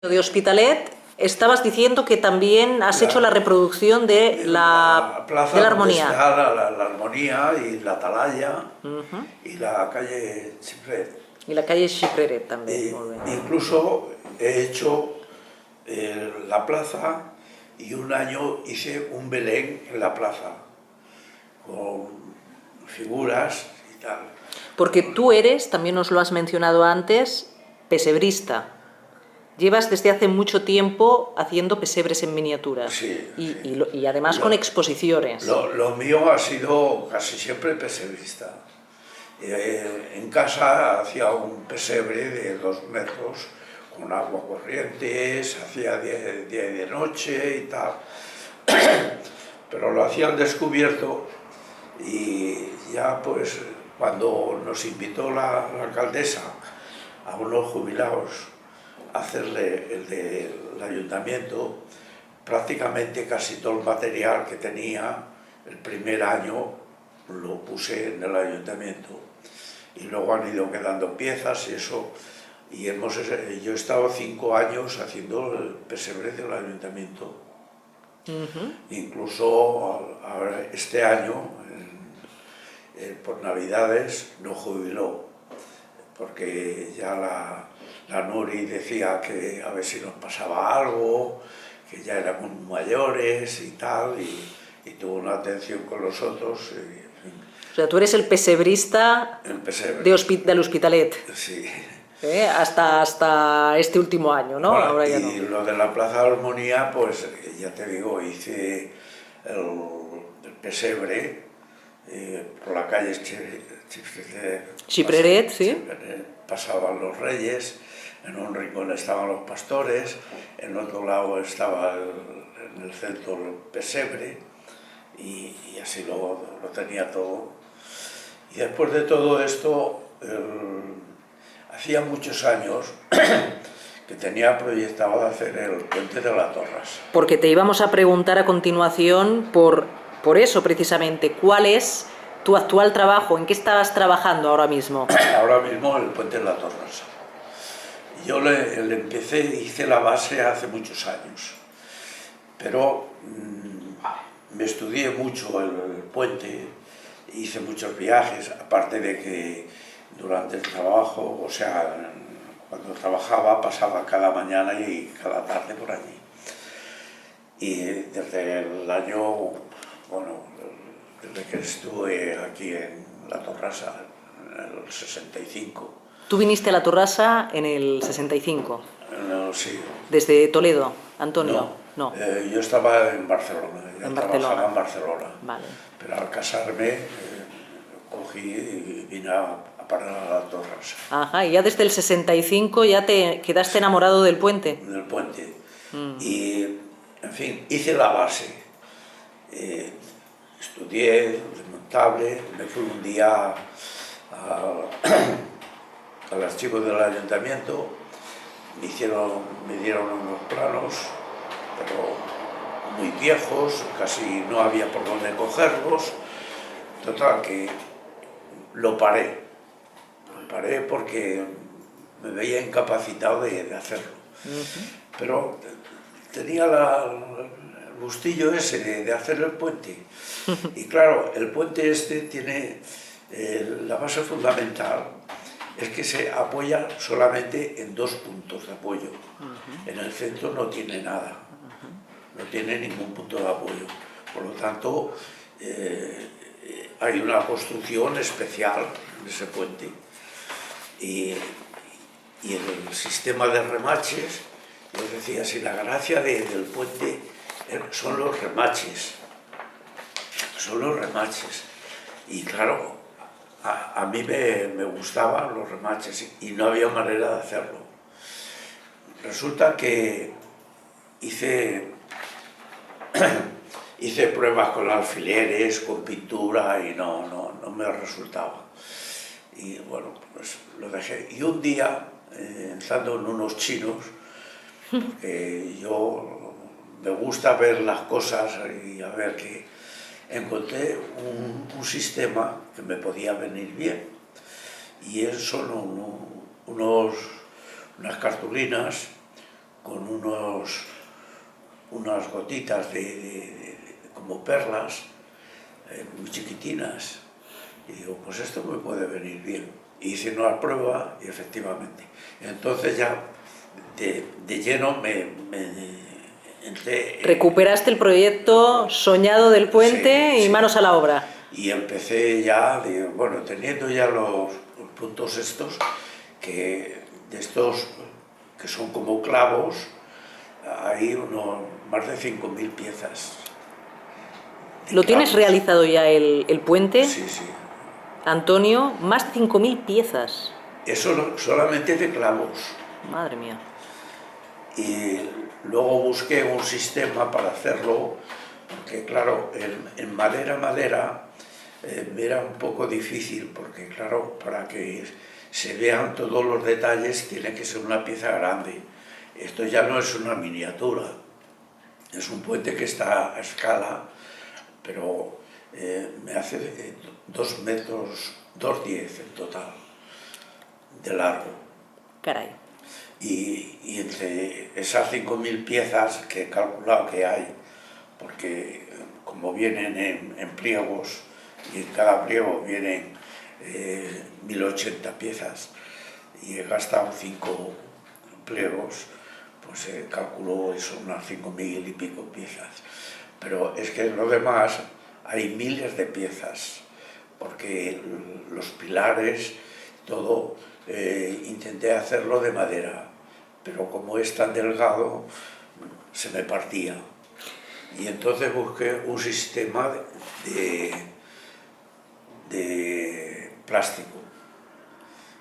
De Hospitalet, estabas diciendo que también has hecho la reproducción de la plaza de la donde armonía. está la armonía y la atalaya y la calle Chipret. Y la calle Xipreret también. Muy bien. Incluso he hecho la plaza y un año hice un Belén en la plaza con figuras y tal. Porque tú eres, también nos lo has mencionado antes, pesebrista. Llevas desde hace mucho tiempo haciendo pesebres en miniaturas. Sí, y, sí. y además con exposiciones. Lo mío ha sido casi siempre pesebrista. En casa hacía un pesebre de 2 metros con agua corriente, se hacía día y de noche y tal. Pero lo hacía al descubierto y ya pues cuando nos invitó la alcaldesa a unos jubilados a hacerle el del ayuntamiento, prácticamente casi todo el material que tenía el primer año lo puse en el ayuntamiento y luego han ido quedando piezas y eso, y yo he estado 5 años haciendo el pesebre del ayuntamiento. Incluso ahora, este año, por Navidades, no jubiló, porque ya la Nuri decía que a ver si nos pasaba algo, que ya éramos mayores y tal, y tuvo una atención con los otros. O sea, tú eres el pesebrista El pesebre. del Hospitalet. Sí. Hasta este último año, ¿no? Bueno, Ahora ya y no. lo de la Plaza de Armonía, pues ya te digo, hice el pesebre por la calle Xipreret, sí. Pasaban los reyes, en un rincón estaban los pastores, en otro lado estaba en el centro el pesebre, y así lo tenía todo. Y después de todo esto, hacía muchos años que tenía proyectado hacer el puente de las Torres. Porque te íbamos a preguntar a continuación por eso precisamente, ¿cuál es tu actual trabajo? ¿En qué estabas trabajando ahora mismo? Ahora mismo el puente de las Torres. Yo le empecé, hice la base hace muchos años, pero me estudié mucho el puente, hice muchos viajes, aparte de que durante el trabajo, o sea, cuando trabajaba pasaba cada mañana y cada tarde por allí. Y desde el año, bueno, desde que estuve aquí en La Torrasa, en el 65. Tú viniste a La Torrasa en el 65. No, sí. ¿Desde Toledo, Antonio? No. Yo estaba en Barcelona, trabajaba en Barcelona. Vale. Pero al casarme cogí y vine a parar a La Torrasa. Ajá, y ya desde el 65 ya te quedaste enamorado del puente. Del puente. Y, en fin, hice la base. Estudié desmontable, me fui un día al archivo del ayuntamiento, me dieron unos planos, pero muy viejos, casi no había por dónde cogerlos. Total, que lo paré porque me veía incapacitado de hacerlo. Pero tenía el gustillo ese de hacer el puente. Y claro, el puente este tiene la base fundamental, es que se apoya solamente en 2 puntos de apoyo. En el centro no tiene nada, no tiene ningún punto de apoyo. Por lo tanto, hay una construcción especial en ese puente. Y el sistema de remaches, yo decía, si la gracia del puente son los remaches. Son los remaches. Y claro, a mí me gustaban los remaches y no había manera de hacerlo. Resulta que hice pruebas con alfileres, con pintura y no me resultaba. Y bueno, pues lo dejé. Y un día, entrando en unos chinos, porque yo me gusta ver las cosas y a ver qué, encontré un sistema que me podía venir bien. Y son unas cartulinas con unas gotitas como perlas, muy chiquitinas. Y digo, pues esto me puede venir bien. Hice una prueba y efectivamente. Entonces ya de lleno me entré. Recuperaste el proyecto soñado del puente Sí, y sí. manos a la obra. Y empecé ya, digo, bueno, teniendo ya los puntos estos, de estos que son como clavos, hay más de 5.000 piezas. De ¿Lo tienes clavos. realizado ya el puente? Sí, sí. Antonio, más de 5.000 piezas. Eso solamente de clavos. Madre mía. Y luego busqué un sistema para hacerlo, porque claro, en madera me era un poco difícil, porque claro, para que se vean todos los detalles tiene que ser una pieza grande. Esto ya no es una miniatura, es un puente que está a escala, pero me hace 2 metros, 2,10 en total, de largo. Caray. Y entre esas 5.000 piezas que he calculado que hay, porque como vienen en pliegos, y en cada pliego vienen 1.080 piezas, y he gastado 5 pliegos, pues calculo eso, unas 5.000 y pico piezas. Pero es que en lo demás hay miles de piezas, porque los pilares, todo, intenté hacerlo de madera, pero como es tan delgado, se me partía. Y entonces busqué un sistema de plástico.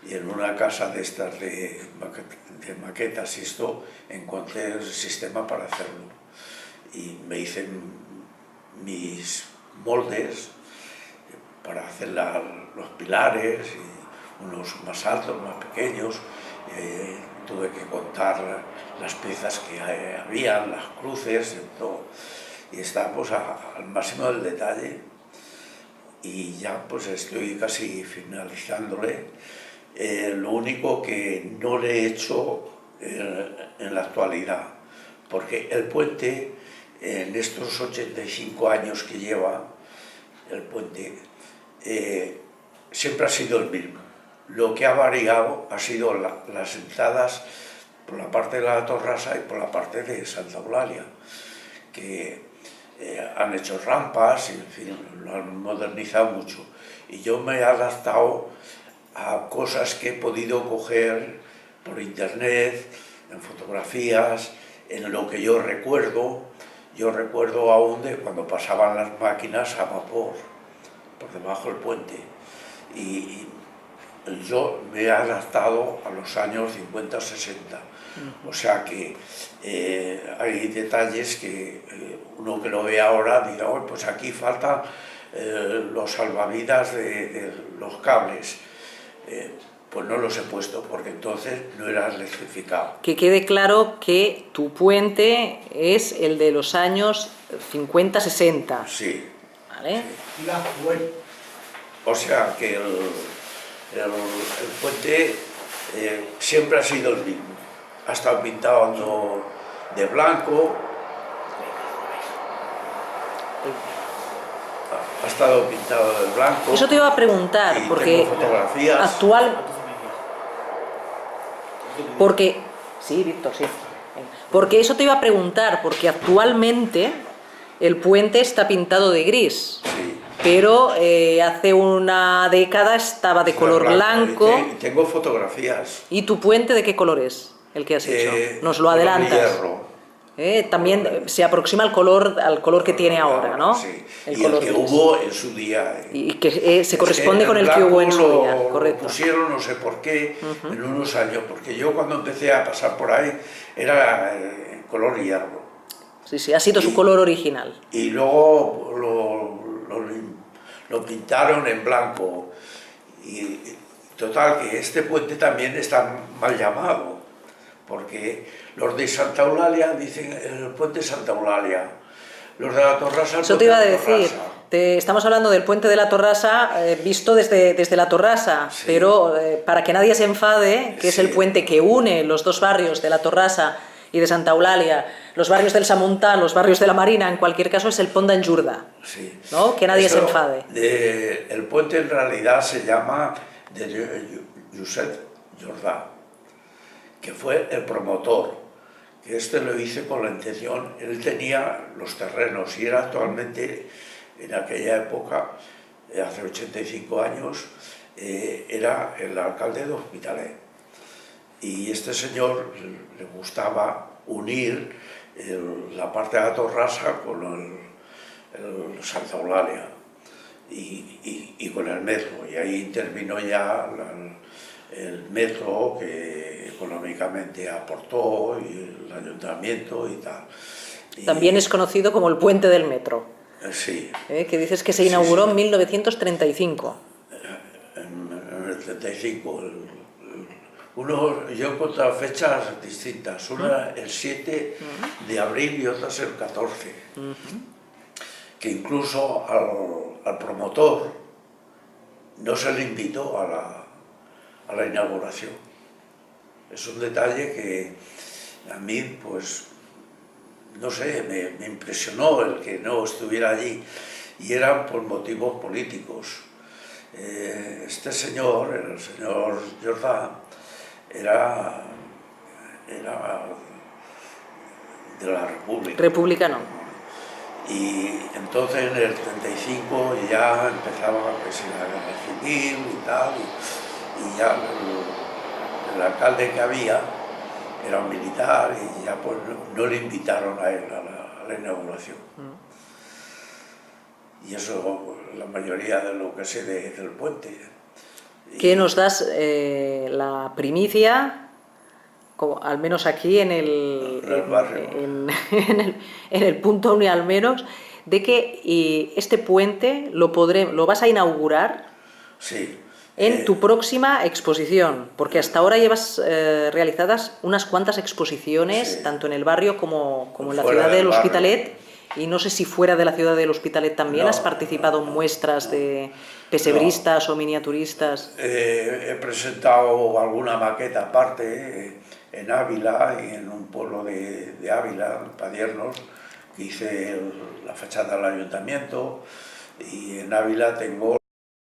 Y en una casa de estas de maquetas y esto, encontré el sistema para hacerlo. Y me hice mis moldes para hacer los pilares, y unos más altos, más pequeños. Tuve que contar las piezas que había, las cruces, todo. Y está pues al máximo del detalle. Y ya pues estoy casi finalizándole. Lo único que no le he hecho en la actualidad, porque el puente, en estos 85 años que lleva el puente, siempre ha sido el mismo. Lo que ha variado ha sido las entradas por la parte de la Torrasa y por la parte de Santa Eulalia, que han hecho rampas y en fin, lo han modernizado mucho. Y yo me he adaptado a cosas que he podido coger por internet, en fotografías, en lo que yo recuerdo. Yo recuerdo aún de cuando pasaban las máquinas a vapor por debajo del puente. Y yo me he adaptado a los años 50 o 60. O sea que hay detalles que uno que lo ve ahora dirá, oh, pues aquí faltan los salvavidas de los cables. Pues no los he puesto porque entonces no era electrificado. Que quede claro que tu puente es el de los años 50-60. Sí. ¿Vale? Sí. O sea que el puente siempre ha sido el mismo. Ha estado pintado de blanco, ha estado pintado de blanco. Eso te iba a preguntar, y porque tengo fotografías. Sí, Víctor, sí. Porque eso te iba a preguntar, porque actualmente el puente está pintado de gris. Sí. Pero hace una década estaba de color blanco. Tengo fotografías. ¿Y tu puente de qué color es el que has hecho? Nos lo adelantas. También se aproxima al color que tiene ahora, ¿no? Sí. El y color el que gris. Hubo en su día. Y que se corresponde con el que hubo en su día, correcto. Lo pusieron, no sé por qué, en unos años, porque yo cuando empecé a pasar por ahí era color hierro. Sí, sí, ha sido su color original. Y luego lo pintaron en blanco. Y total, que este puente también está mal llamado, porque los de Santa Eulalia dicen el puente Santa Eulalia, los de la Torrasa... Eso te iba a decir, estamos hablando del puente de la Torrasa visto desde la Torrasa, sí. Pero para que nadie se enfade, que es el puente que une los dos barrios de la Torrasa y y de Santa Eulalia, los barrios del Samontà, los barrios de la Marina, en cualquier caso es el Pont d'en Jordà, Sí. ¿no? Que nadie se enfade. El puente en realidad se llama de Josep Jordà, que fue el promotor, que lo hice con la intención, él tenía los terrenos y era actualmente, en aquella época, hace 85 años, era el alcalde de Hospitalet. Y este señor le gustaba unir la parte de la Torrasa con el Santa Eulalia y con el metro. Y ahí intervino ya el metro que económicamente aportó y el ayuntamiento y tal. También es conocido como el puente del metro. Sí. Que dices que se inauguró en 1935. En el 35. Yo he encontrado fechas distintas. Una el 7 de abril y otras el 14. Que incluso al promotor no se le invitó a la inauguración. Es un detalle que a mí, pues, no sé, me impresionó el que no estuviera allí, y eran por motivos políticos. Este señor, el señor Jordà, era de la República. Republicano. Y entonces en el 35 ya empezaba pues, la guerra civil y tal, y ya el alcalde que había era un militar y ya pues no le invitaron a él a la inauguración. Y eso, la mayoría de lo que sé del puente. ¿Qué nos das la primicia, al menos aquí en el barrio, en el punto UNI al menos, de que este puente lo vas a inaugurar? Sí. En tu próxima exposición, porque hasta ahora llevas realizadas unas cuantas exposiciones, sí, tanto en el barrio como en la fuera ciudad del barrio. Hospitalet, y no sé si fuera de la ciudad del Hospitalet también No, has participado en muestras de pesebristas o miniaturistas. He presentado alguna maqueta aparte en Ávila y en un pueblo de Ávila, Padiernos, que hice la fachada del ayuntamiento, y en Ávila tengo